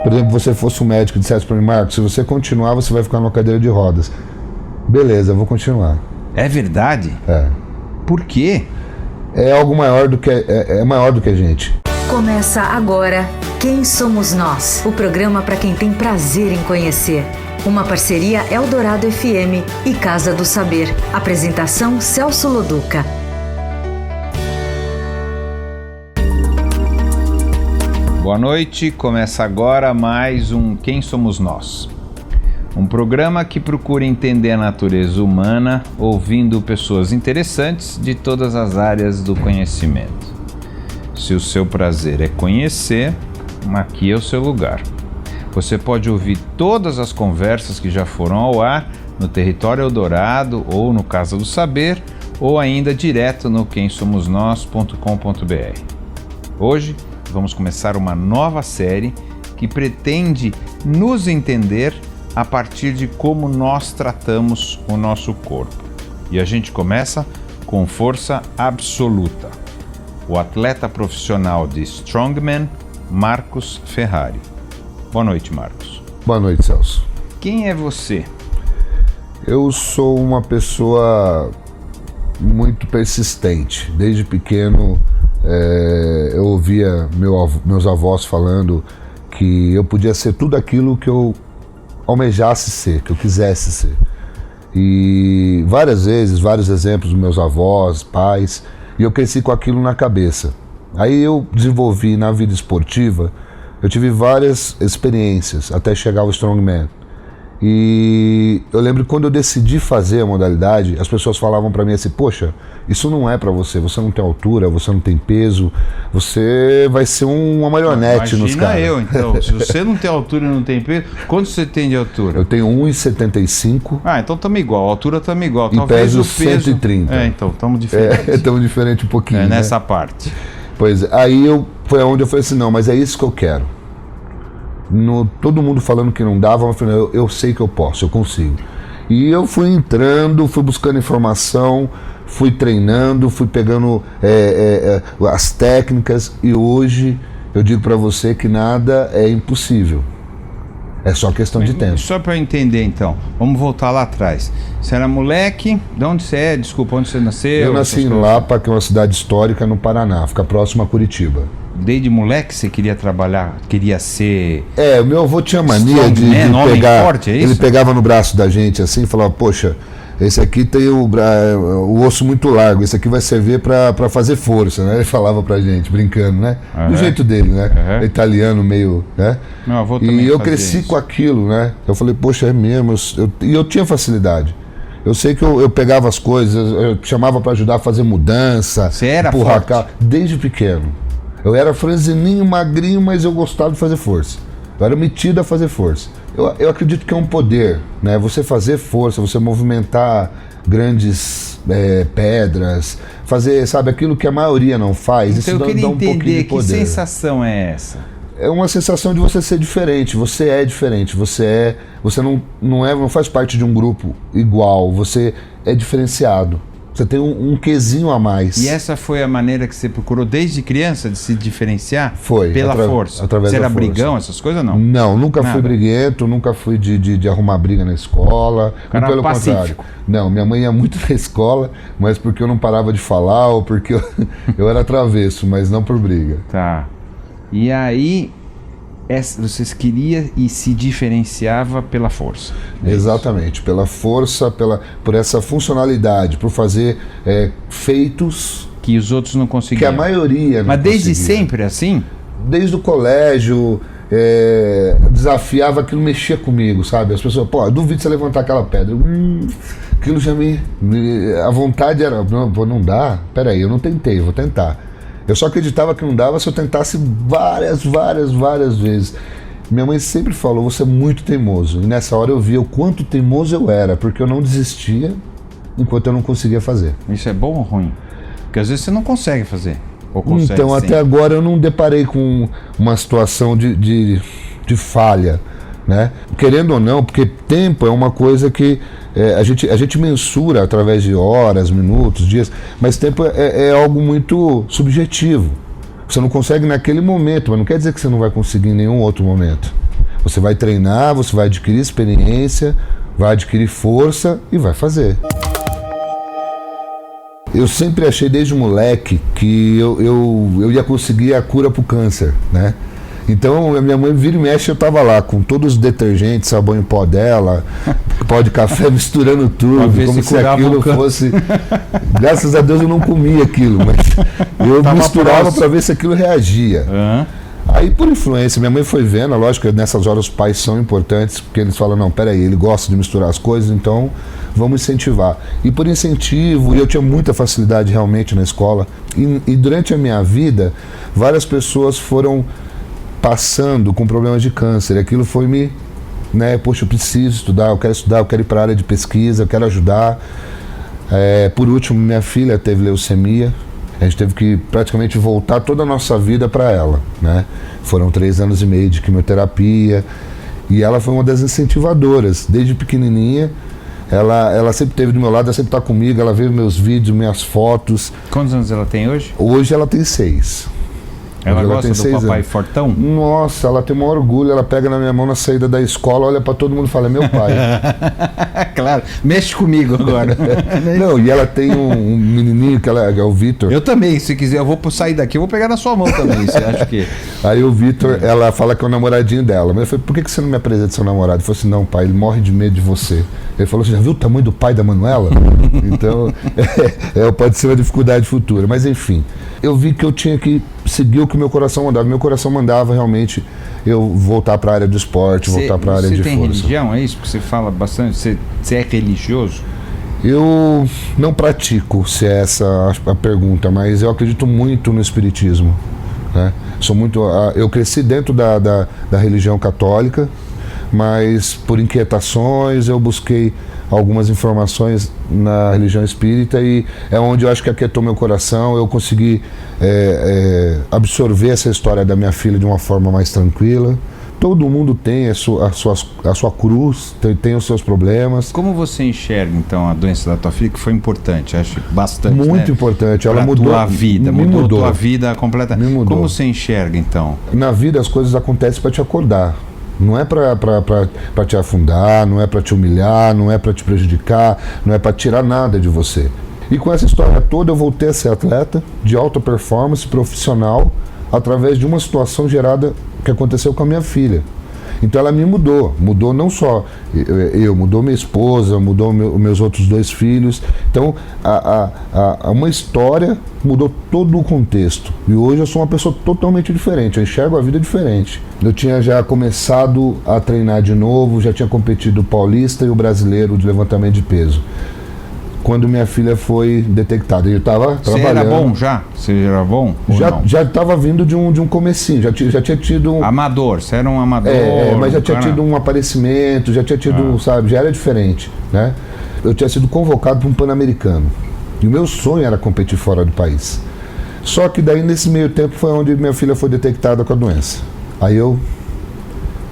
Por exemplo, você fosse um médico e dissesse para mim, Marcos, se você continuar, você vai ficar numa cadeira de rodas. Beleza, eu vou continuar. É verdade? É. Por quê? É algo maior do que maior do que a gente. Começa agora Quem Somos Nós? O programa para quem tem prazer em conhecer. Uma parceria Eldorado FM e Casa do Saber. Apresentação Celso Loduca. Boa noite, começa agora mais um Quem Somos Nós? Um programa que procura entender a natureza humana, ouvindo pessoas interessantes de todas as áreas do conhecimento. Se o seu prazer é conhecer, aqui é o seu lugar. Você pode ouvir todas as conversas que já foram ao ar no Território Eldorado ou no Casa do Saber, ou ainda direto no quemsomosnós.com.br. Hoje vamos começar uma nova série que pretende nos entender a partir de como nós tratamos o nosso corpo. E a gente começa com força absoluta. O atleta profissional de Strongman, Marcos Ferrari. Boa noite, Marcos. Boa noite, Celso. Quem é você? Eu sou uma pessoa muito persistente. Desde pequeno, eu ouvia meus avós falando que eu podia ser tudo aquilo que eu almejasse ser, que eu quisesse ser. E várias vezes, vários exemplos dos meus avós, pais, e eu cresci com aquilo na cabeça. Aí eu desenvolvi na vida esportiva, eu tive várias experiências até chegar ao Strongman. E eu lembro que quando eu decidi fazer a modalidade, as pessoas falavam pra mim assim, poxa, isso não é pra você, você não tem altura, você não tem peso, você vai ser uma marionete nos caras. Imagina eu, então, se você não tem altura e não tem peso, quanto você tem de altura? Eu tenho 1,75. Ah, então estamos igual, a altura estamos igual. E peso 130. Então, estamos diferentes. Estamos diferentes um pouquinho, nessa parte. Pois é, aí foi onde eu falei assim, não, mas é isso que eu quero. Todo mundo falando que não dava, eu falei, eu sei que eu posso, eu consigo. E eu fui entrando, fui buscando informação, fui treinando, fui pegando as técnicas, e hoje eu digo para você que nada é impossível. É só questão de tempo. Só para eu entender então, vamos voltar lá atrás. Você era moleque, de onde você é? Desculpa, onde você nasceu? Eu nasci em Lapa, que é uma cidade histórica no Paraná, fica próximo a Curitiba. Desde moleque você queria trabalhar, queria ser... O meu avô tinha mania de pegar... Forte, é isso? Ele pegava no braço da gente assim e falava, poxa, esse aqui tem o osso muito largo, esse aqui vai servir para fazer força, né? Ele falava pra gente, brincando, né? Do jeito dele, né? Italiano meio, né? Meu avô também e eu cresci com aquilo, né? Eu falei, poxa, é mesmo, e eu tinha facilidade. Eu sei que eu pegava as coisas, eu chamava para ajudar a fazer mudança. Você era empurrar forte? Desde pequeno. Eu era franzininho, magrinho, mas eu gostava de fazer força. Eu era metido a fazer força. Eu acredito que é um poder, né? Você fazer força, você movimentar grandes pedras, fazer, sabe, aquilo que a maioria não faz. Então isso eu queria dá um pouquinho entender de poder. Que sensação é essa? É uma sensação de você ser diferente. Você é diferente. Você não faz parte de um grupo igual. Você é diferenciado. Você tem um quezinho a mais. E essa foi a maneira que você procurou desde criança de se diferenciar? Foi. Pela força? Através você da era força. brigão, essas coisas não? Não, nunca fui briguento, nunca fui de arrumar briga na escola. Cara, pelo pacífico. contrário. Não, minha mãe ia muito na escola, mas porque eu não parava de falar ou porque eu era travesso, mas não por briga. Tá. E aí, vocês queriam e se diferenciava pela força. Exatamente, pela força, por essa funcionalidade, por fazer feitos que os outros não conseguiam. Que a maioria não Mas desde conseguia. sempre assim? Desde o colégio, desafiava, aquilo mexia comigo, sabe? As pessoas, pô, duvido você levantar aquela pedra. Aquilo já a vontade era, não dá, peraí, eu não tentei, vou tentar. Eu só acreditava que não dava se eu tentasse várias vezes. Minha mãe sempre falou, você é muito teimoso. E nessa hora eu via o quanto teimoso eu era, porque eu não desistia enquanto eu não conseguia fazer. Isso é bom ou ruim? Porque às vezes você não consegue fazer. Ou consegue, então, até agora eu não deparei com uma situação de falha, né? Querendo ou não, porque tempo é uma coisa que a gente mensura através de horas, minutos, dias, mas tempo é algo muito subjetivo. Você não consegue naquele momento, mas não quer dizer que você não vai conseguir em nenhum outro momento. Você vai treinar, você vai adquirir experiência, vai adquirir força e vai fazer. Eu sempre achei desde moleque que eu ia conseguir a cura pro câncer, né? Então a minha mãe vira e mexe, eu tava lá com todos os detergentes, sabão em pó dela, pó de café, misturando tudo, como se aquilo fosse... Graças a Deus eu não comia aquilo, mas eu misturava para ver se aquilo reagia. Aí por influência, minha mãe foi vendo, lógico que nessas horas os pais são importantes, porque eles falam, não, peraí, ele gosta de misturar as coisas, então vamos incentivar. E por incentivo, e eu tinha muita facilidade realmente na escola, e durante a minha vida, várias pessoas foram passando com problemas de câncer, e aquilo foi me, né, poxa, eu preciso estudar, eu quero ir para a área de pesquisa, eu quero ajudar. Por último, minha filha teve leucemia, a gente teve que praticamente voltar toda a nossa vida para ela, né? Foram 3 anos e meio de quimioterapia, e ela foi uma das incentivadoras, desde pequenininha. Ela sempre esteve do meu lado, ela sempre está comigo, ela vê meus vídeos, minhas fotos. Quantos anos ela tem hoje? Hoje ela tem 6. Ela gosta do papai fortão? Nossa, ela tem um orgulho, ela pega na minha mão na saída da escola, olha pra todo mundo e fala, é meu pai. Claro, mexe comigo agora. Não, e ela tem um menininho que é o Vitor. Eu também, se quiser, eu vou sair daqui, eu vou pegar na sua mão também, você acha que... Aí o Vitor, ela fala que é o namoradinho dela, mas eu falei, por que você não me apresenta seu namorado? Ele falou assim, não pai, ele morre de medo de você. Ele falou, você já viu o tamanho do pai da Manuela? Então, pode ser uma dificuldade futura, mas enfim. Eu vi que eu tinha que seguir o que meu coração mandava. Meu coração mandava realmente eu voltar para a área do esporte, voltar para a área de força. Você tem religião, é isso? Porque você fala bastante, você é religioso? Eu não pratico, se é essa a pergunta, mas eu acredito muito no espiritismo, né? Eu cresci dentro da religião católica, mas por inquietações eu busquei algumas informações na religião espírita e é onde eu acho que aquietou meu coração, eu consegui absorver essa história da minha filha de uma forma mais tranquila. Todo mundo tem a sua cruz, tem os seus problemas. Como você enxerga então a doença da tua filha, que foi importante, acho bastante, muito, né? Importante, ela mudou a vida, mudou tua vida completamente. Me mudou. Como você enxerga então? Na vida as coisas acontecem para te acordar. Não é para te afundar, não é para te humilhar, não é para te prejudicar, não é para tirar nada de você. E com essa história toda eu voltei a ser atleta de alta performance profissional através de uma situação gerada que aconteceu com a minha filha. Então ela me mudou não só mudou minha esposa, mudou meus outros 2 filhos. Então uma história mudou todo o contexto. E hoje eu sou uma pessoa totalmente diferente, eu enxergo a vida diferente. Eu tinha já começado a treinar de novo, já tinha competido o paulista e o brasileiro de levantamento de peso. Quando minha filha foi detectada, eu estava trabalhando. Você era bom já? Você era bom? Já estava vindo de um comecinho, já tinha tido... Amador, você era um amador? Mas já tinha tido um aparecimento, já tinha tido, sabe, já era diferente, né? Eu tinha sido convocado para um Pan-Americano. E o meu sonho era competir fora do país. Só que daí, nesse meio tempo, foi onde minha filha foi detectada com a doença. Aí eu...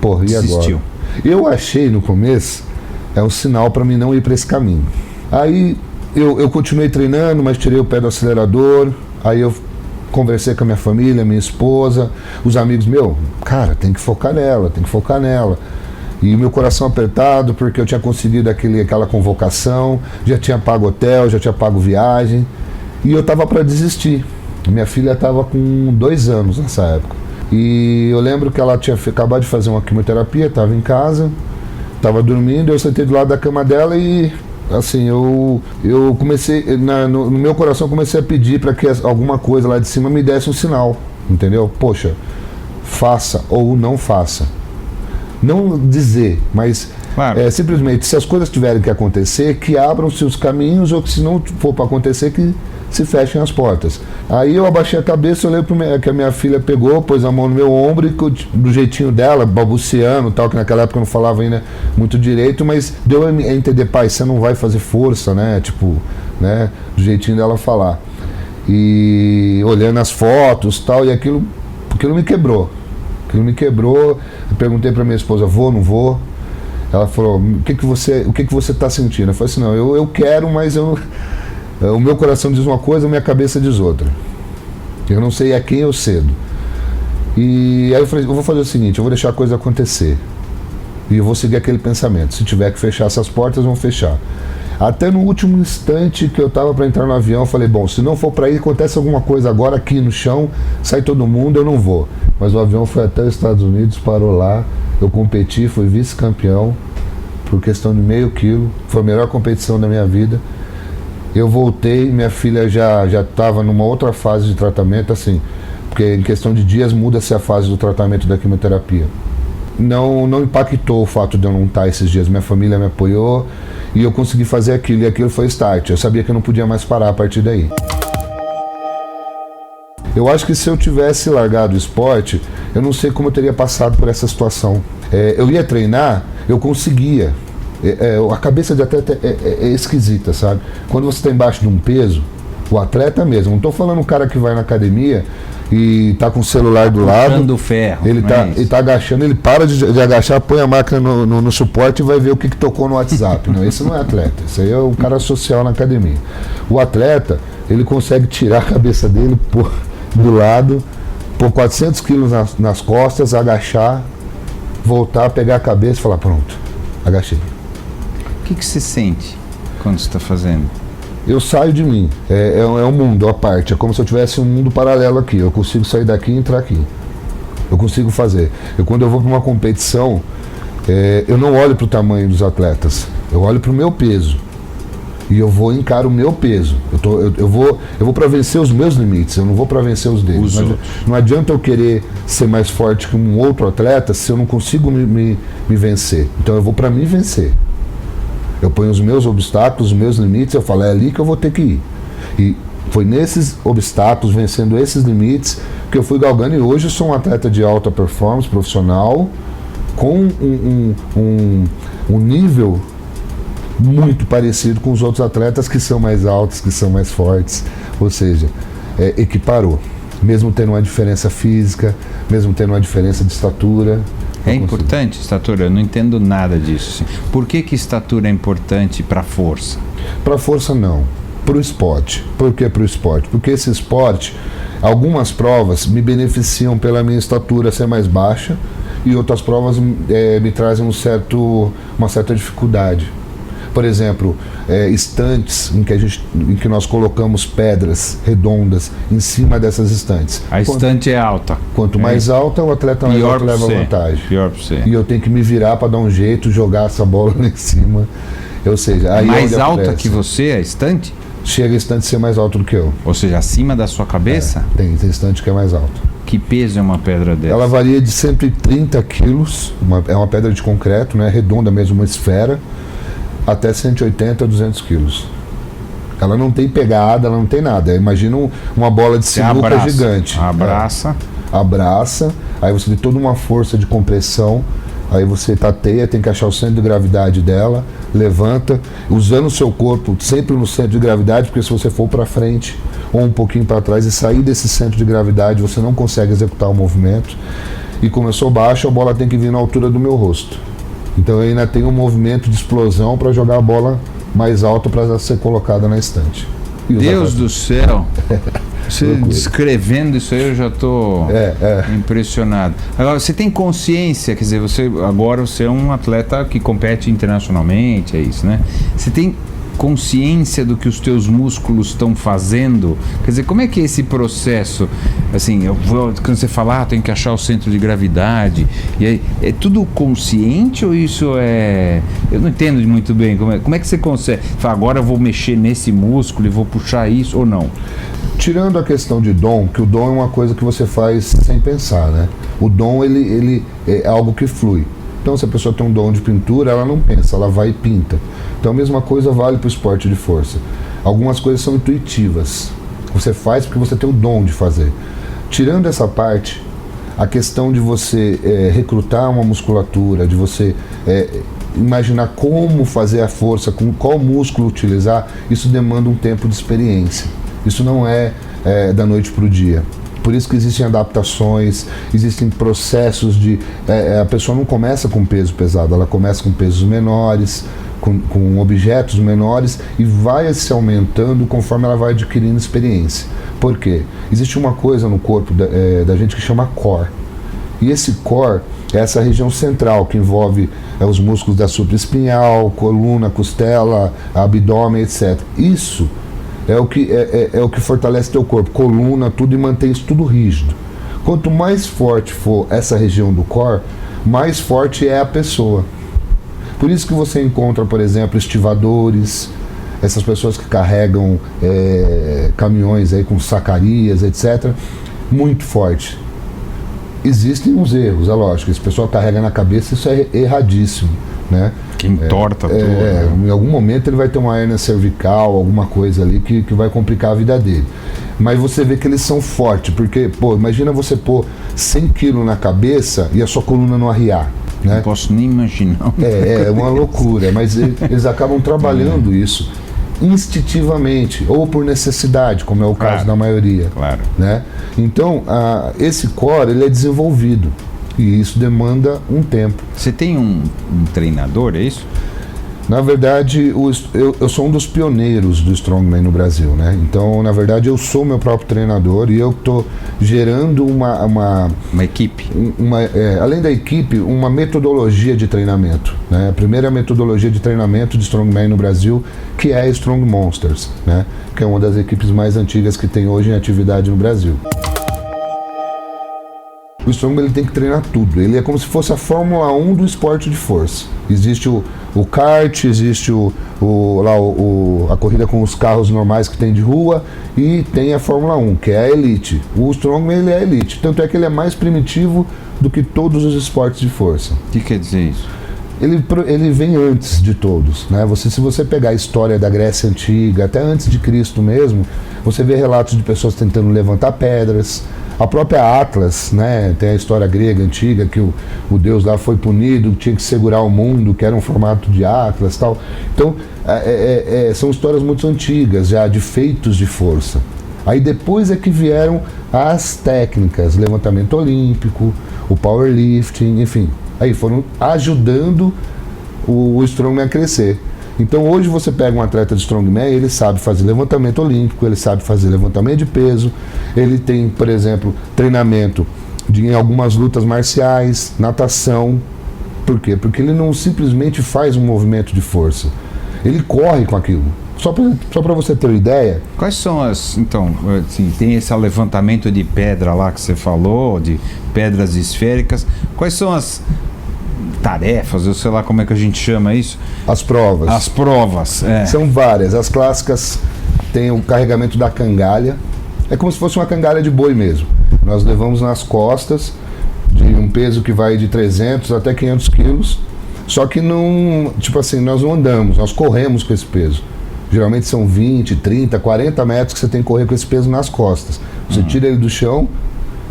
Porra, e agora? Eu achei no começo, um sinal para mim não ir para esse caminho. Aí eu continuei treinando, mas tirei o pé do acelerador. Aí eu conversei com a minha família, minha esposa, os amigos, cara, tem que focar nela. E meu coração apertado, porque eu tinha conseguido aquela convocação, já tinha pago hotel, já tinha pago viagem, e eu tava para desistir. Minha filha tava com 2 anos nessa época. E eu lembro que ela tinha acabado de fazer uma quimioterapia, tava em casa, tava dormindo, eu sentei do lado da cama dela e... Assim, eu comecei, no meu coração comecei a pedir para que alguma coisa lá de cima me desse um sinal, entendeu? Poxa, faça ou não faça. Não dizer, mas claro. Simplesmente, se as coisas tiverem que acontecer, que abram-se os caminhos, ou que se não for para acontecer, que se fechem as portas. Aí eu abaixei a cabeça, olhei que a minha filha pegou, pôs a mão no meu ombro e do jeitinho dela, balbuciando tal, que naquela época eu não falava ainda muito direito, mas deu a entender, pai, você não vai fazer força, né? Tipo, né? Do jeitinho dela falar. E olhando as fotos tal, e aquilo me quebrou. Eu perguntei para minha esposa, vou ou não vou? Ela falou, o que você está sentindo? Eu falei assim, não, eu quero, mas o meu coração diz uma coisa, a minha cabeça diz outra. Eu não sei a quem eu cedo. E aí eu falei, eu vou fazer o seguinte, eu vou deixar a coisa acontecer. E eu vou seguir aquele pensamento. Se tiver que fechar essas portas, vão fechar. Até no último instante que eu estava para entrar no avião, eu falei, bom, se não for para ir, acontece alguma coisa agora aqui no chão, sai todo mundo, eu não vou. Mas o avião foi até os Estados Unidos, parou lá, eu competi, fui vice-campeão, por questão de meio quilo, foi a melhor competição da minha vida. Eu voltei, minha filha já estava numa outra fase de tratamento, assim, porque em questão de dias muda-se a fase do tratamento da quimioterapia. Não impactou o fato de eu não estar esses dias, minha família me apoiou e eu consegui fazer aquilo, e aquilo foi start. Eu sabia que eu não podia mais parar a partir daí. Eu acho que se eu tivesse largado o esporte, eu não sei como eu teria passado por essa situação. Eu ia treinar, eu conseguia. A cabeça de atleta é esquisita, sabe? Quando você está embaixo de um peso, o atleta mesmo, não estou falando o cara que vai na academia e tá com o celular do lado, ferro, ele tá agachando, ele para de agachar, põe a máquina no suporte e vai ver o que tocou no WhatsApp. Não, esse não é atleta, esse aí é o cara social na academia. O atleta, ele consegue tirar a cabeça dele, pôr do lado, pôr 400 quilos nas costas, agachar, voltar, pegar a cabeça e falar, pronto, agachei. O que você sente quando você está fazendo? Eu saio de mim, é um mundo à parte, é como se eu tivesse um mundo paralelo aqui, eu consigo sair daqui e entrar aqui, eu consigo fazer. Quando eu vou para uma competição, eu não olho para o tamanho dos atletas, eu olho para o meu peso, e eu vou encarar o meu peso, eu vou para vencer os meus limites, eu não vou para vencer os deles. Não adianta eu querer ser mais forte que um outro atleta se eu não consigo me vencer, então eu vou para me vencer. Eu ponho os meus obstáculos, os meus limites, eu falo, é ali que eu vou ter que ir. E foi nesses obstáculos, vencendo esses limites, que eu fui galgando, e hoje eu sou um atleta de alta performance, profissional, com um nível muito parecido com os outros atletas que são mais altos, que são mais fortes, ou seja, equiparou. Mesmo tendo uma diferença física, mesmo tendo uma diferença de estatura. É importante estatura? Eu não entendo nada disso. Assim. Por que estatura é importante para a força? Para a força não, para o esporte. Por que para o esporte? Porque esse esporte, algumas provas me beneficiam pela minha estatura ser mais baixa e outras provas me trazem uma certa dificuldade. Por exemplo, estantes em que nós colocamos pedras redondas em cima dessas estantes. A estante é alta. Quanto mais alta, o atleta mais alto leva vantagem. Pior para você. E eu tenho que me virar para dar um jeito, jogar essa bola lá em cima. Ou seja, aí mais alta que você, a estante? Chega a estante ser mais alto do que eu. Ou seja, acima da sua cabeça? Tem estante que é mais alto. Que peso é uma pedra dessa? Ela varia de 130 quilos, é uma pedra de concreto, né, redonda mesmo, uma esfera, até 180 a 200 quilos. Ela não tem pegada, ela não tem nada. Imagina uma bola de sinuca gigante. Abraça, aí você tem toda uma força de compressão, aí você tateia, tem que achar o centro de gravidade dela, levanta, usando o seu corpo sempre no centro de gravidade, porque se você for para frente ou um pouquinho para trás e sair desse centro de gravidade, você não consegue executar o movimento. E como eu sou baixo, a bola tem que vir na altura do meu rosto. Então eu ainda tenho um movimento de explosão para jogar a bola mais alta para ser colocada na estante. Deus do céu! Você descrevendo isso aí, eu já estou impressionado. Agora, você tem consciência, quer dizer, agora você é um atleta que compete internacionalmente, é isso, né? Você tem consciência do que os teus músculos estão fazendo? Quer dizer, como é que é esse processo? Assim, quando você fala, tem que achar o centro de gravidade, e aí, é tudo consciente ou isso é... Eu não entendo muito bem, como é que você consegue? Fala, agora eu vou mexer nesse músculo e vou puxar isso, ou não? Tirando a questão de dom, que o dom é uma coisa que você faz sem pensar, né? O dom, ele é algo que flui. Então, se a pessoa tem um dom de pintura, ela não pensa, ela vai e pinta. Então, a mesma coisa vale para o esporte de força. Algumas coisas são intuitivas. Você faz porque você tem o dom de fazer. Tirando essa parte, a questão de você recrutar uma musculatura, de você imaginar como fazer a força, com qual músculo utilizar, isso demanda um tempo de experiência. Isso não é da noite para o dia. Por isso que existem adaptações, existem processos de... a pessoa não começa com peso pesado, ela começa com pesos menores, com objetos menores e vai se aumentando conforme ela vai adquirindo experiência. Por quê? Existe uma coisa no corpo da gente que chama core. E esse core, essa região central, que envolve os músculos da supraespinhal, coluna, costela, abdômen, etc. Isso é o que fortalece teu corpo, coluna, tudo, e mantém isso tudo rígido. Quanto mais forte for essa região do core, mais forte é a pessoa. Por isso que você encontra, por exemplo, estivadores, essas pessoas que carregam caminhões aí com sacarias, etc., muito forte. Existem uns erros, é lógico, esse pessoal carrega na cabeça, isso é erradíssimo, né? Que entorta tudo. Né? Em algum momento ele vai ter uma hérnia cervical, alguma coisa ali que vai complicar a vida dele. Mas você vê que eles são fortes, porque, pô, imagina você pôr 100 quilos na cabeça e a sua coluna não arriar. Né? Não posso nem imaginar. É uma loucura, mas eles acabam trabalhando isso instintivamente ou por necessidade, como é o caso da maioria. Claro. Né? Então, esse core ele é desenvolvido e isso demanda um tempo. Você tem um treinador, é isso? Na verdade, eu sou um dos pioneiros do Strongman no Brasil, né? Então, na verdade, eu sou meu próprio treinador e eu estou gerando uma equipe. Além da equipe, uma metodologia de treinamento, né? A primeira metodologia de treinamento de Strongman no Brasil, que é a Strong Monsters, né? Que é uma das equipes mais antigas que tem hoje em atividade no Brasil. O Strongman ele tem que treinar tudo. Ele é como se fosse a Fórmula 1 do esporte de força. Existe o kart, existe a corrida com os carros normais que tem de rua e tem a Fórmula 1, que é a elite. O Strongman ele é a elite. Tanto é que ele é mais primitivo do que todos os esportes de força. O que quer dizer isso? Ele vem antes de todos, né? Se você pegar a história da Grécia Antiga, até antes de Cristo mesmo, você vê relatos de pessoas tentando levantar pedras. A própria Atlas, né, tem a história grega antiga que o deus lá foi punido, tinha que segurar o mundo, que era um formato de Atlas e tal. Então, são histórias muito antigas já, de feitos de força. Aí depois é que vieram as técnicas, levantamento olímpico, o powerlifting, enfim. Aí foram ajudando o Strongman a crescer. Então hoje você pega um atleta de Strongman, ele sabe fazer levantamento olímpico, ele sabe fazer levantamento de peso, ele tem, por exemplo, treinamento em algumas lutas marciais, natação. Por quê? Porque ele não simplesmente faz um movimento de força, ele corre com aquilo. Só para você ter uma ideia. Quais são então, assim, tem esse levantamento de pedra lá que você falou, de pedras esféricas, quais são as tarefas, eu sei lá como é que a gente chama isso? As provas. As provas, São várias. As clássicas têm o carregamento da cangalha. É como se fosse uma cangalha de boi mesmo. Nós levamos nas costas de um peso que vai de 300 até 500 quilos. Só que não, tipo assim, nós não andamos, nós corremos com esse peso. Geralmente são 20, 30, 40 metros que você tem que correr com esse peso nas costas. Você tira ele do chão,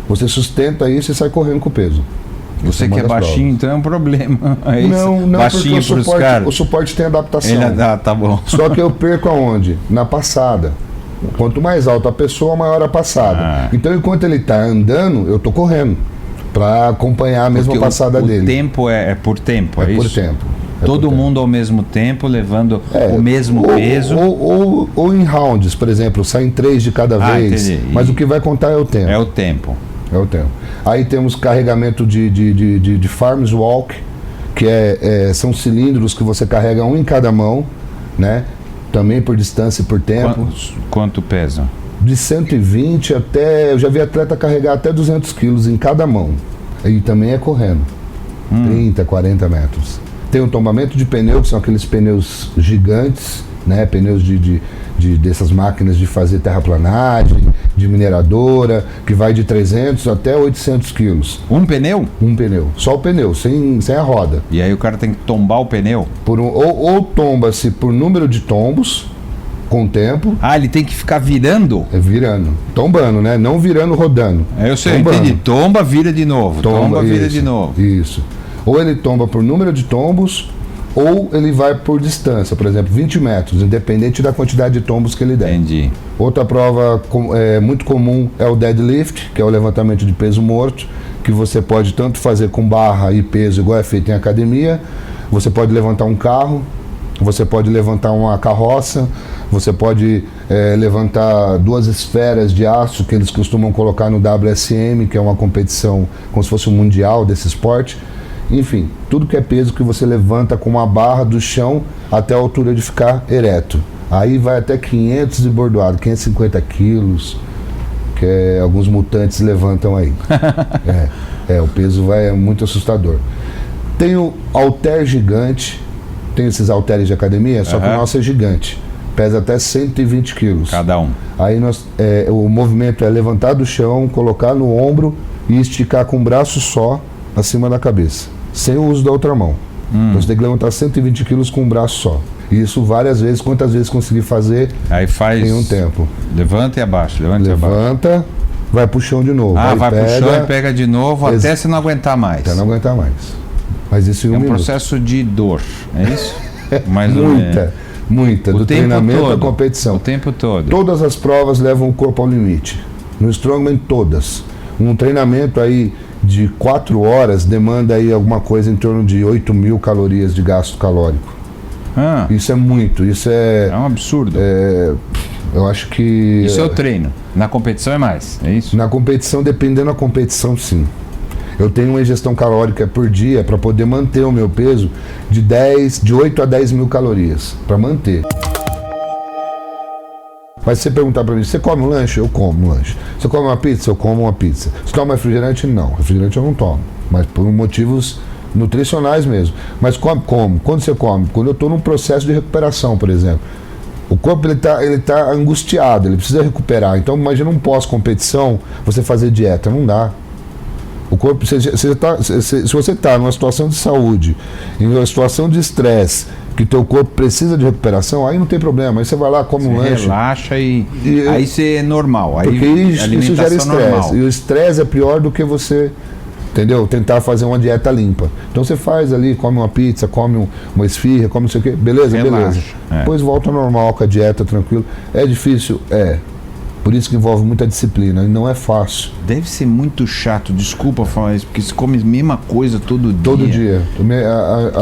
você sustenta isso e sai correndo com o peso. Você que é baixinho, então é um problema. É não, baixinho porque o suporte tem adaptação. Tá bom. Só que eu perco aonde? Na passada. Quanto mais alta a pessoa, maior a passada. Então, enquanto ele está andando, eu estou correndo para acompanhar a mesma passada dele. O tempo é por tempo, é isso? Por tempo. Todo mundo ao mesmo tempo, levando o mesmo peso. Ou em rounds, por exemplo, saem 3 de cada vez. Entendi. Mas o que vai contar é o tempo. É o tempo. É o tempo. Aí temos carregamento de farms walk, que são cilindros que você carrega um em cada mão, né? Também por distância e por tempo. Quanto pesa? De 120 até... Eu já vi atleta carregar até 200 quilos em cada mão. E também é correndo. 30, 40 metros. Tem um tombamento de pneu, que são aqueles pneus gigantes, né? Pneus dessas máquinas de fazer terraplanagem, de mineradora, que vai de 300 até 800 quilos. Um pneu? Um pneu. Só o pneu, sem a roda. E aí o cara tem que tombar o pneu? Ou tomba-se por número de tombos, com o tempo. Ele tem que ficar virando? Virando. Tombando, né? Não virando, rodando. Eu sei, entendi. Tomba, vira de novo. Tomba, vira de novo. Isso. Ou ele tomba por número de tombos, ou ele vai por distância, por exemplo, 20 metros, independente da quantidade de tombos que ele der. Entendi. Outra prova muito comum é o deadlift, que é o levantamento de peso morto, que você pode tanto fazer com barra e peso, igual é feito em academia. Você pode levantar um carro, Você pode levantar uma carroça, você pode levantar 2 esferas de aço que eles costumam colocar no WSM, que é uma competição como se fosse um mundial desse esporte. Enfim, tudo que é peso que você levanta com uma barra do chão até a altura de ficar ereto. Aí vai até 500 de bordoado, 550 quilos, que alguns mutantes levantam aí. O peso é muito assustador. Tem o halter gigante, tem esses halteres de academia, só que o nosso é gigante. Pesa até 120 quilos. Cada um. Aí o movimento é levantar do chão, colocar no ombro e esticar com um braço só acima da cabeça, sem o uso da outra mão. Então você tem que levantar 120 quilos com um braço só. Isso várias vezes, quantas vezes conseguir fazer aí faz em um tempo. Levanta e abaixa, levanta, vai pro chão de novo. Vai pro chão e pega de novo até você não aguentar mais. Até não aguentar mais. Mas isso em um minuto. Processo de dor, é isso? Muita. Do treinamento à competição. O tempo todo. Todas as provas levam o corpo ao limite. No Strongman, todas. Um treinamento aí de 4 horas demanda aí alguma coisa em torno de 8.000 calorias de gasto calórico. Isso é muito, isso é um absurdo. Eu acho que... Isso é o treino. Na competição é mais, é isso? Na competição, dependendo da competição, sim. Eu tenho uma ingestão calórica por dia para poder manter o meu peso de 8 a 10 mil calorias, para manter. Mas se você perguntar para mim, você come um lanche? Eu como um lanche. Você come uma pizza? Eu como uma pizza. Você toma refrigerante? Não. Refrigerante eu não tomo. Mas por motivos nutricionais mesmo. Mas como? Quando você come? Quando eu estou num processo de recuperação, por exemplo. O corpo ele tá angustiado, ele precisa recuperar. Então imagina um pós-competição, você fazer dieta. Não dá. O corpo, se você está numa situação de saúde, em uma situação de estresse, que teu corpo precisa de recuperação, aí não tem problema. Aí você vai lá, come um lanche. Relaxa e aí você é normal. Aí porque isso gera estresse. E o estresse é pior do que você, entendeu? Tentar fazer uma dieta limpa. Então você faz ali, come uma pizza, come uma esfirra, come não sei o quê. Beleza, beleza. Depois volta ao normal com a dieta, tranquilo. É difícil? É. Por isso que envolve muita disciplina, e não é fácil. Deve ser muito chato, desculpa falar isso, porque você come a mesma coisa todo dia. Todo dia.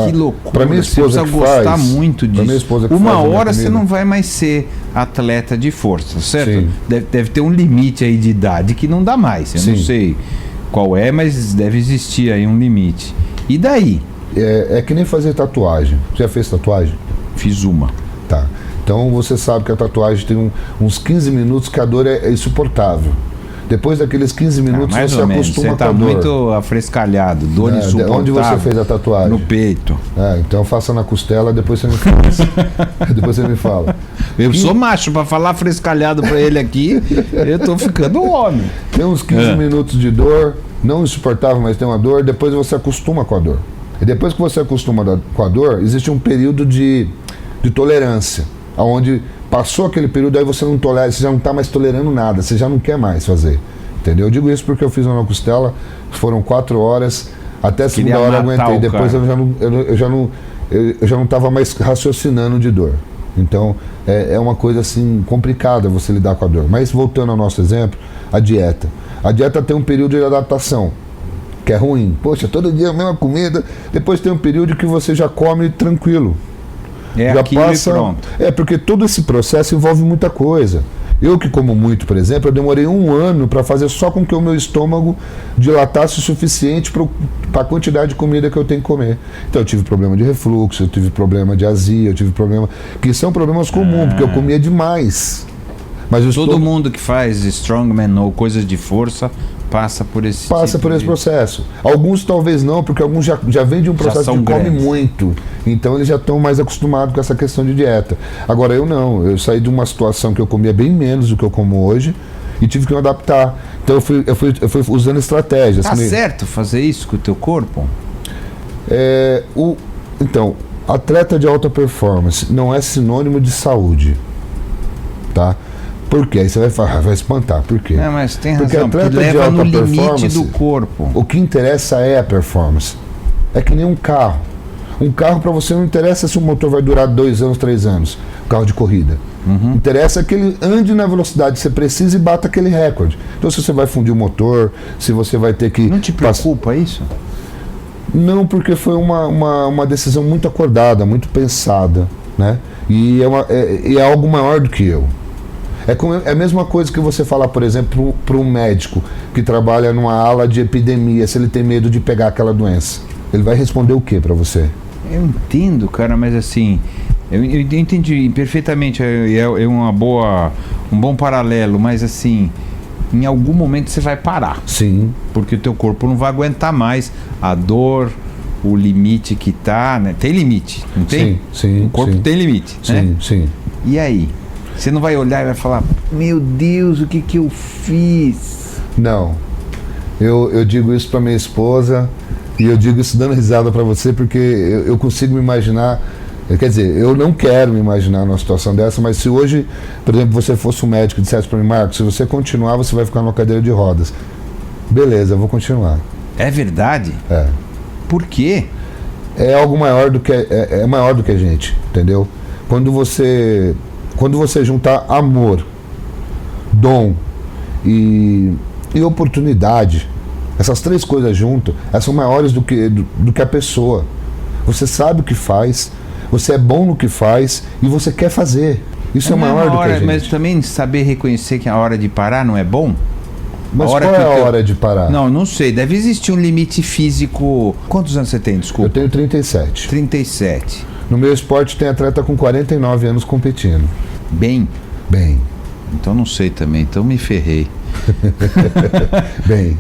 Que loucura. Pra minha esposa você precisa gostar muito disso. Minha esposa que uma hora você não vai mais ser atleta de força, certo? Sim. Deve ter um limite aí de idade que não dá mais. Eu não sei qual é, mas deve existir aí um limite. E daí? É que nem fazer tatuagem. Você já fez tatuagem? Fiz uma. Tá. Então você sabe que a tatuagem tem uns 15 minutos que a dor é insuportável. Depois daqueles 15 minutos você acostuma com a dor. Você está muito afrescalhado, dor insuportável. Onde você fez a tatuagem? No peito. Então faça na costela, depois você me fala. Depois você me fala. Eu sou macho, para falar frescalhado para ele aqui, eu tô ficando homem. Tem uns 15 minutos de dor, não insuportável, mas tem uma dor, depois você acostuma com a dor. E depois que você acostuma com a dor, existe um período de tolerância. Onde passou aquele período, aí você não tolera, você já não está mais tolerando nada, você já não quer mais fazer, entendeu? Eu digo isso porque eu fiz uma costela, foram 4 horas, até a segunda hora eu aguentei, depois eu já não estava mais raciocinando de dor. Então é uma coisa assim complicada você lidar com a dor. Mas voltando ao nosso exemplo, a dieta tem um período de adaptação que é ruim. Poxa, todo dia a mesma comida. Depois tem um período que você já come tranquilo. Já passa, e pronto. Porque todo esse processo envolve muita coisa. Eu que como muito, por exemplo, eu demorei 1 ano para fazer só com que o meu estômago dilatasse o suficiente para a quantidade de comida que eu tenho que comer. Então eu tive problema de refluxo, eu tive problema de azia, eu tive problema... Que são problemas comuns, porque eu comia demais. Mas todo mundo que faz strongman ou coisas de força passa por esse processo. Alguns talvez não, porque alguns já vêm de um processo de come muito. Então eles já estão mais acostumados com essa questão de dieta. Agora eu não. Eu saí de uma situação que eu comia bem menos do que eu como hoje e tive que me adaptar. Então eu fui usando estratégias. Tá certo fazer isso com o teu corpo? Então, atleta de alta performance não é sinônimo de saúde. Tá? Por quê? Aí você vai espantar. Por quê? Mas tem razão, porque atleta leva de alta no limite performance, do corpo. O que interessa é a performance. É que nem um carro. Um carro para você não interessa se o motor vai durar 2 anos, 3 anos. Um carro de corrida. Interessa que ele ande na velocidade que você precisa e bata aquele recorde. Então se você vai fundir o motor, se você vai ter que... Não te preocupa isso? Não, porque foi uma decisão muito acordada, muito pensada. né? E é algo maior do que eu. É a mesma coisa que você falar, por exemplo, para um médico que trabalha numa ala de epidemia, se ele tem medo de pegar aquela doença. Ele vai responder o que para você? Eu entendo, cara, mas assim, eu entendi perfeitamente, é um bom paralelo, mas assim, em algum momento você vai parar. Sim. Porque o teu corpo não vai aguentar mais a dor, o limite que tá, né? Tem limite, não tem? Sim. O corpo tem limite, né? Sim. E aí? Você não vai olhar e vai falar, meu Deus, o que eu fiz? Não. Eu digo isso para minha esposa e eu digo isso dando risada para você porque eu consigo me imaginar. Quer dizer, eu não quero me imaginar numa situação dessa, mas se hoje, por exemplo, você fosse um médico e dissesse para mim, Marcos, se você continuar, você vai ficar numa cadeira de rodas. Beleza, eu vou continuar. É verdade? É. Por quê? É algo maior do que é maior do que a gente, entendeu? Quando você juntar amor, dom e oportunidade, essas três coisas juntas, elas são maiores do que a pessoa. Você sabe o que faz, você é bom no que faz e você quer fazer. Isso é maior do que a gente. Mas também saber reconhecer que a hora de parar não é bom? Mas qual é a hora de parar? Não sei. Deve existir um limite físico. Quantos anos você tem, desculpa? Eu tenho 37. 37. No meu esporte tem atleta com 49 anos competindo. Bem? Então não sei também, então me ferrei.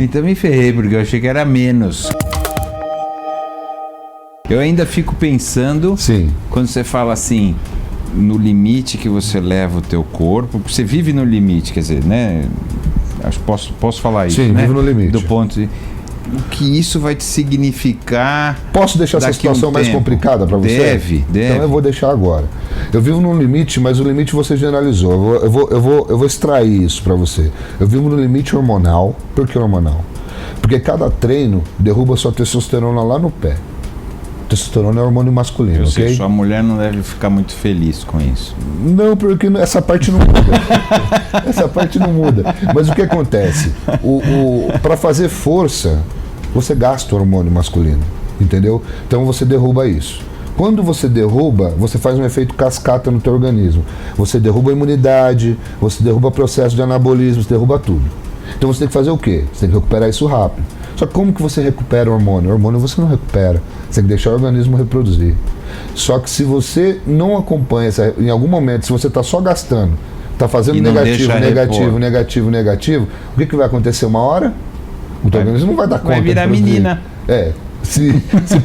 Então me ferrei, porque eu achei que era menos. Eu ainda fico pensando, sim, quando você fala assim, no limite que você leva o teu corpo, você vive no limite, quer dizer, né? Acho que posso falar isso, sim, né? Vivo no limite. Do ponto de... O que isso vai te significar? Posso deixar essa situação mais complicada para você? Deve. Então eu vou deixar agora. Eu vivo no limite, mas o limite você generalizou. Eu vou extrair isso para você. Eu vivo no limite hormonal. Por que hormonal? Porque cada treino derruba sua testosterona lá no pé. Testosterona é hormônio masculino, ok? Sua mulher não deve ficar muito feliz com isso. Não, porque essa parte não muda. Essa parte não muda. Mas o que acontece? Para fazer força, você gasta o hormônio masculino, entendeu? Então você derruba isso. Quando você derruba, você faz um efeito cascata no teu organismo. Você derruba a imunidade, você derruba o processo de anabolismo, você derruba tudo. Então você tem que fazer o quê? Você tem que recuperar isso rápido. Só que como que você recupera o hormônio? O hormônio você não recupera. Você tem que deixar o organismo reproduzir. Só que se você não acompanha, em algum momento, se você está só gastando, está fazendo negativo, o que vai acontecer uma hora? O teu organismo não vai dar conta. Vai virar menina. Se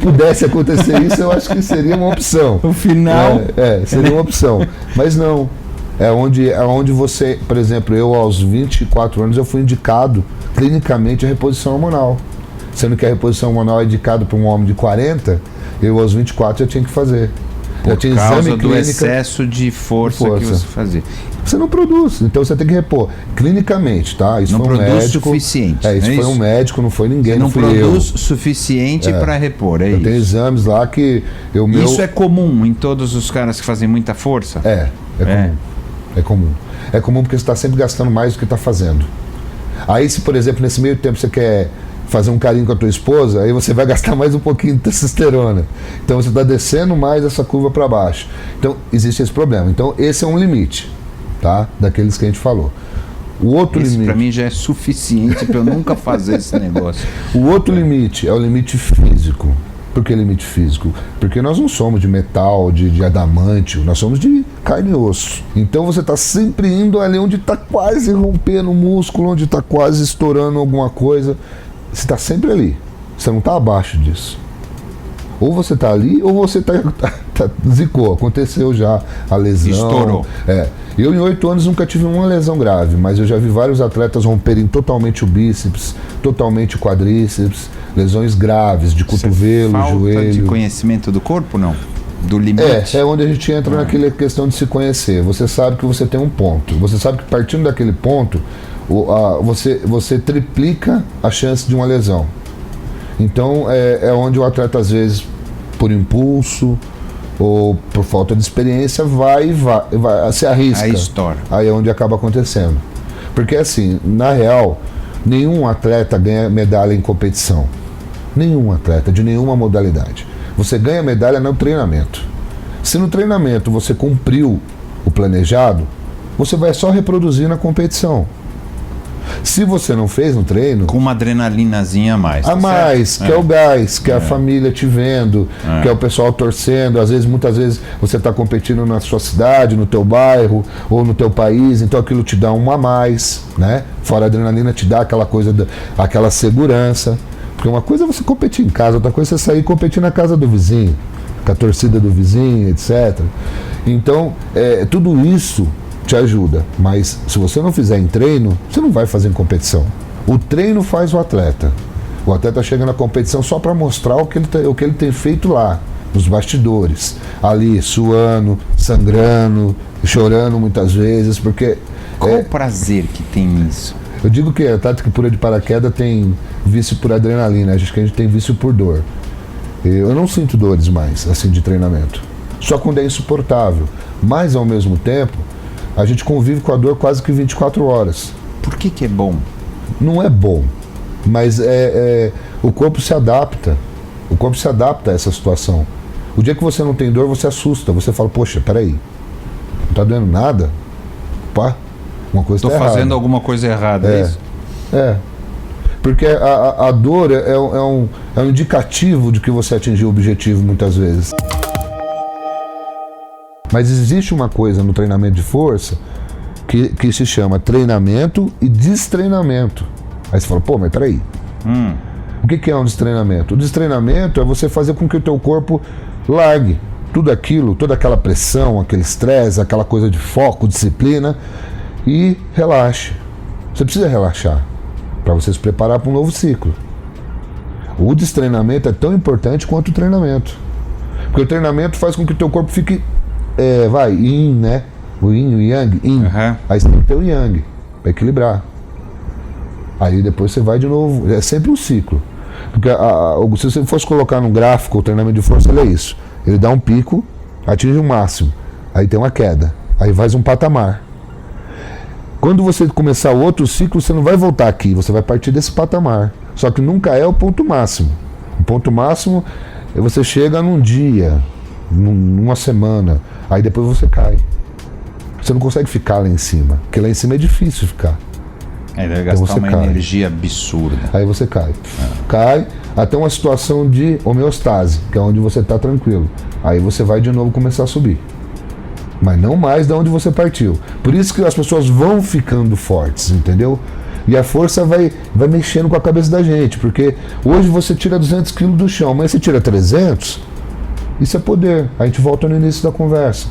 pudesse acontecer isso, eu acho que seria uma opção. O final. Seria uma opção. Mas não. É onde você, por exemplo, eu aos 24 anos eu fui indicado clinicamente a reposição hormonal. Sendo que a reposição hormonal é indicada para um homem de 40, eu aos 24 já tinha que fazer. Por causa do excesso de força que você fazia. Você não produz, então você tem que repor. Clinicamente, tá? Isso não foi um produz médico. Suficiente. Isso foi um médico, não foi ninguém. Você não fui produz eu. Suficiente para repor, eu isso. Tenho exames lá que Isso é comum em todos os caras que fazem muita força? É comum. É comum porque você está sempre gastando mais do que está fazendo. Aí se, por exemplo, nesse meio tempo você quer fazer um carinho com a tua esposa, aí você vai gastar mais um pouquinho de testosterona. Então você está descendo mais essa curva para baixo. Então existe esse problema. Então esse é um limite, tá? Daqueles que a gente falou. O outro limite para mim já é suficiente para eu nunca fazer esse negócio. O outro limite é o limite físico. Por que limite físico? Porque nós não somos de metal, de adamantio, nós somos de carne e osso. Então você está sempre indo ali onde está quase rompendo o músculo, onde está quase estourando alguma coisa. Você está sempre ali. Você não está abaixo disso. Ou você está ali, ou você zicou. Aconteceu já a lesão. Estourou. Eu em 8 anos nunca tive uma lesão grave, mas eu já vi vários atletas romperem totalmente o bíceps, totalmente o quadríceps, lesões graves de cotovelo, joelho. Falta de conhecimento do corpo, não? Do limite? É onde a gente entra naquela questão de se conhecer. Você sabe que você tem um ponto. Você sabe que partindo daquele ponto, você triplica a chance de uma lesão. Então é onde o atleta, às vezes, por impulso ou por falta de experiência, vai se arrisca. Aí estoura. Aí é onde acaba acontecendo. Porque assim, na real, nenhum atleta ganha medalha em competição. Nenhum atleta, de nenhuma modalidade. Você ganha medalha no treinamento. Se no treinamento você cumpriu o planejado, você vai só reproduzir na competição. Se você não fez no treino... Com uma adrenalinazinha a mais. A mais, que é o gás, que é a família te vendo, que é o pessoal torcendo. Às vezes, muitas vezes, você está competindo na sua cidade, no teu bairro ou no teu país, então aquilo te dá um a mais, né? Fora a adrenalina te dá aquela coisa, aquela segurança. Porque uma coisa é você competir em casa, outra coisa é você sair e competir na casa do vizinho, com a torcida do vizinho, etc. Então, tudo isso te ajuda, mas se você não fizer em treino, você não vai fazer em competição. O treino faz o atleta. O atleta chega na competição só para mostrar o que ele tem feito lá, nos bastidores, ali suando, sangrando, chorando muitas vezes, porque... Qual o prazer que tem nisso? Eu digo que a atleta que pula de paraquedas tem vício por adrenalina, acho que a gente tem vício por dor. Eu não sinto dores mais, assim, de treinamento. Só quando é insuportável. Mas, ao mesmo tempo, a gente convive com a dor quase que 24 horas. Por que é bom? Não é bom, mas o corpo se adapta. O corpo se adapta a essa situação. O dia que você não tem dor, você assusta. Você fala, poxa, peraí, não tá doendo nada? Opa, uma coisa tá errada. Tô fazendo alguma coisa errada, é isso? Porque a dor é um indicativo de que você atingiu o objetivo muitas vezes. Mas existe uma coisa no treinamento de força que se chama treinamento e destreinamento. Aí você fala, pô, mas peraí. O que é um destreinamento? O destreinamento é você fazer com que o teu corpo largue tudo aquilo, toda aquela pressão, aquele estresse, aquela coisa de foco, disciplina e relaxe. Você precisa relaxar para você se preparar para um novo ciclo. O destreinamento é tão importante quanto o treinamento. Porque o treinamento faz com que o teu corpo fique yin, né? O yin, o yang, yin. Aí você tem que ter o yang, para equilibrar. Aí depois você vai de novo. É sempre um ciclo. Porque se você fosse colocar num gráfico o treinamento de força, ele é isso. Ele dá um pico, atinge um máximo. Aí tem uma queda. Aí faz um patamar. Quando você começar o outro ciclo, você não vai voltar aqui. Você vai partir desse patamar. Só que nunca é o ponto máximo. O ponto máximo é você chega num dia, numa semana, aí depois você cai. Você não consegue ficar lá em cima, porque lá em cima é difícil ficar. Deve gastar uma energia absurda. Aí você cai. Cai até uma situação de homeostase, que é onde você está tranquilo. Aí você vai de novo começar a subir. Mas não mais de onde você partiu. Por isso que as pessoas vão ficando fortes, entendeu? E a força vai mexendo com a cabeça da gente, porque hoje você tira 200 quilos do chão, mas você tira 300, isso é poder. A gente volta no início da conversa.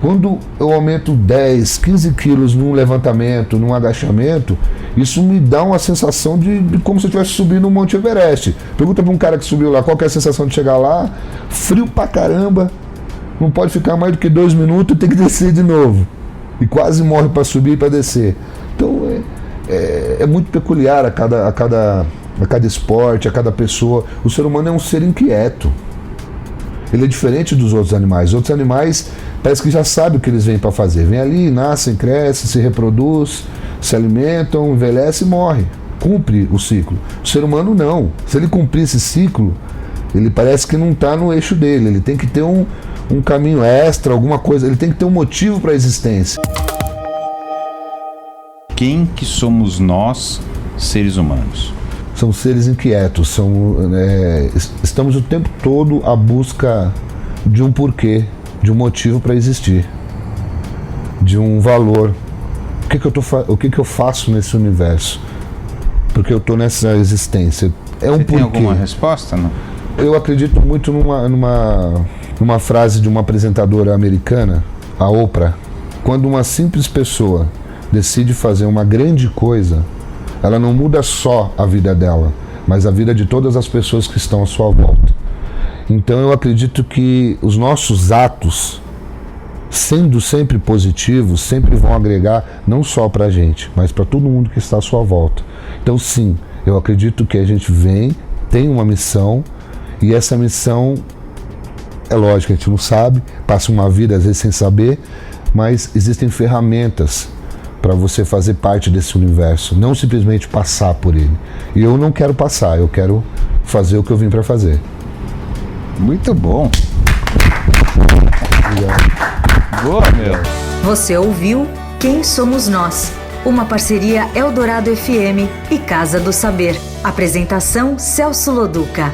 Quando eu aumento 10, 15 quilos num levantamento, num agachamento, isso me dá uma sensação de como se eu estivesse subindo o Monte Everest. Pergunta para um cara que subiu lá, qual que é a sensação de chegar lá? Frio pra caramba, não pode ficar mais do que 2 minutos e tem que descer de novo. E quase morre para subir e para descer. Então é muito peculiar a cada esporte, a cada pessoa. O ser humano é um ser inquieto. Ele é diferente dos outros animais. Os outros animais parece que já sabem o que eles vêm para fazer. Vêm ali, nascem, crescem, se reproduzem, se alimentam, envelhecem e morrem. Cumpre o ciclo. O ser humano não. Se ele cumprir esse ciclo, ele parece que não está no eixo dele. Ele tem que ter um caminho extra, alguma coisa. Ele tem que ter um motivo para a existência. Quem que somos nós, seres humanos? São seres inquietos, estamos o tempo todo à busca de um porquê, de um motivo para existir, de um valor. O que eu faço nesse universo? Porque eu estou nessa existência. É um Você porquê. Tem alguma resposta? Não? Eu acredito muito numa frase de uma apresentadora americana, a Oprah. Quando uma simples pessoa decide fazer uma grande coisa, ela não muda só a vida dela, mas a vida de todas as pessoas que estão à sua volta. Então eu acredito que os nossos atos, sendo sempre positivos, sempre vão agregar não só para a gente, mas para todo mundo que está à sua volta. Então sim, eu acredito que a gente tem uma missão, e essa missão, é lógico, a gente não sabe, passa uma vida às vezes sem saber, mas existem ferramentas para você fazer parte desse universo, não simplesmente passar por ele. E eu não quero passar, eu quero fazer o que eu vim para fazer. Muito bom. Obrigado. Boa, meu. Você ouviu Quem Somos Nós? Uma parceria Eldorado FM e Casa do Saber. Apresentação Celso Loduca.